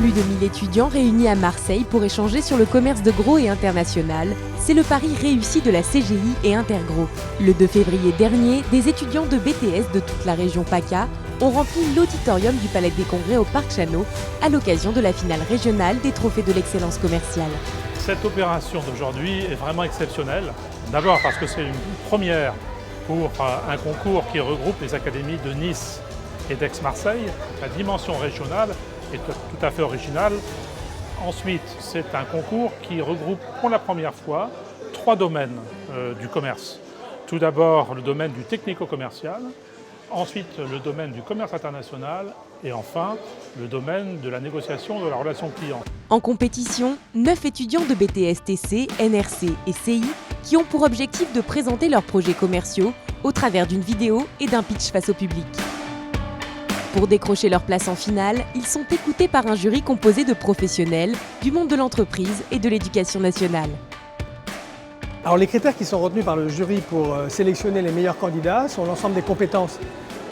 Plus de 1000 étudiants réunis à Marseille pour échanger sur le commerce de gros et international. C'est le pari réussi de la CGI et Intergro. Le 2 février dernier, des étudiants de BTS de toute la région PACA ont rempli l'auditorium du Palais des Congrès au Parc Chanot à l'occasion de la finale régionale des trophées de l'excellence commerciale. Cette opération d'aujourd'hui est vraiment exceptionnelle. D'abord parce que c'est une première pour un concours qui regroupe les académies de Nice et d'Aix-Marseille. La dimension régionale est tout à fait originale. Ensuite, c'est un concours qui regroupe pour la première fois 3 domaines du commerce. Tout d'abord, le domaine du technico-commercial, ensuite le domaine du commerce international et enfin le domaine de la négociation de la relation client. En compétition, 9 étudiants de BTS-TC, NRC et CI qui ont pour objectif de présenter leurs projets commerciaux au travers d'une vidéo et d'un pitch face au public. Pour décrocher leur place en finale, ils sont écoutés par un jury composé de professionnels du monde de l'entreprise et de l'éducation nationale. Alors les critères qui sont retenus par le jury pour sélectionner les meilleurs candidats sont l'ensemble des compétences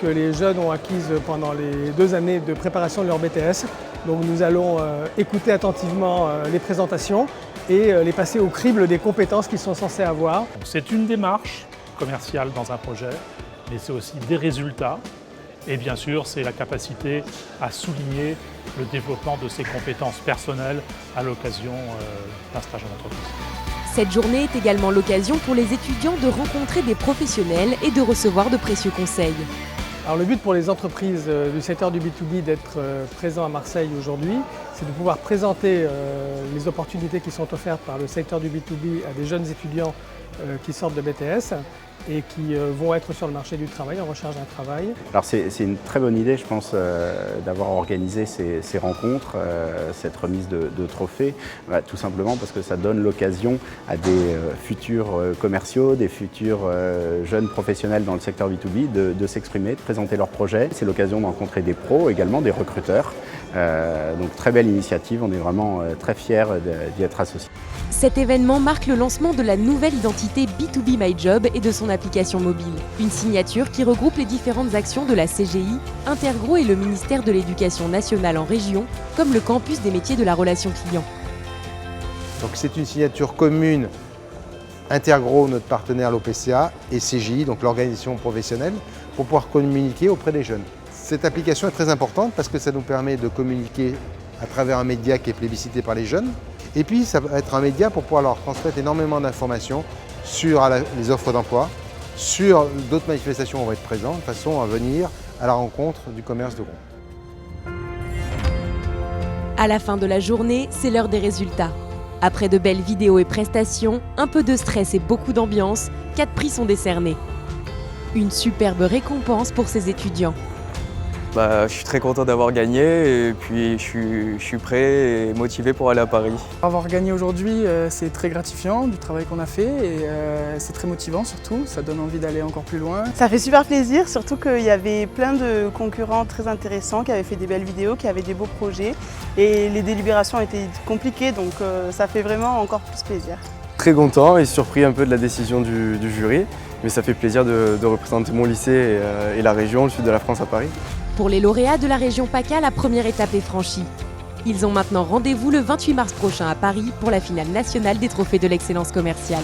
que les jeunes ont acquises pendant les 2 années de préparation de leur BTS. Donc nous allons écouter attentivement les présentations et les passer au crible des compétences qu'ils sont censés avoir. C'est une démarche commerciale dans un projet, mais c'est aussi des résultats. Et bien sûr, c'est la capacité à souligner le développement de ses compétences personnelles à l'occasion d'un stage en entreprise. Cette journée est également l'occasion pour les étudiants de rencontrer des professionnels et de recevoir de précieux conseils. Alors le but pour les entreprises du secteur du B2B d'être présents à Marseille aujourd'hui, c'est de pouvoir présenter les opportunités qui sont offertes par le secteur du B2B à des jeunes étudiants qui sortent de BTS et qui vont être sur le marché du travail, en recherche d'un travail. Alors c'est une très bonne idée, je pense, d'avoir organisé ces rencontres, cette remise de trophées, tout simplement parce que ça donne l'occasion à des futurs commerciaux, des futurs jeunes professionnels dans le secteur B2B de s'exprimer, de présenter leurs projets. C'est l'occasion de rencontrer des pros, également des recruteurs. Donc très belle initiative, on est vraiment très fiers d'y être associés. Cet événement marque le lancement de la nouvelle identité B2B MyJob et de son application mobile. Une signature qui regroupe les différentes actions de la CGI, Intergro et le ministère de l'Éducation nationale en région, comme le campus des métiers de la relation client. Donc c'est une signature commune Intergro, notre partenaire l'OPCA, et CGI, donc l'organisation professionnelle, pour pouvoir communiquer auprès des jeunes. Cette application est très importante parce que ça nous permet de communiquer à travers un média qui est plébiscité par les jeunes. Et puis ça va être un média pour pouvoir leur transmettre énormément d'informations sur les offres d'emploi, sur d'autres manifestations où on va être présent, de façon à venir à la rencontre du commerce de gros. À la fin de la journée, c'est l'heure des résultats. Après de belles vidéos et prestations, un peu de stress et beaucoup d'ambiance, 4 prix sont décernés. Une superbe récompense pour ces étudiants. Je suis très content d'avoir gagné et puis je suis prêt et motivé pour aller à Paris. Avoir gagné aujourd'hui, c'est très gratifiant du travail qu'on a fait et c'est très motivant surtout, ça donne envie d'aller encore plus loin. Ça fait super plaisir, surtout qu'il y avait plein de concurrents très intéressants qui avaient fait des belles vidéos, qui avaient des beaux projets et les délibérations étaient compliquées donc ça fait vraiment encore plus plaisir. Très content et surpris un peu de la décision du jury, mais ça fait plaisir de représenter mon lycée et la région, le sud de la France à Paris. Pour les lauréats de la région PACA, la première étape est franchie. Ils ont maintenant rendez-vous le 28 mars prochain à Paris pour la finale nationale des trophées de l'excellence commerciale.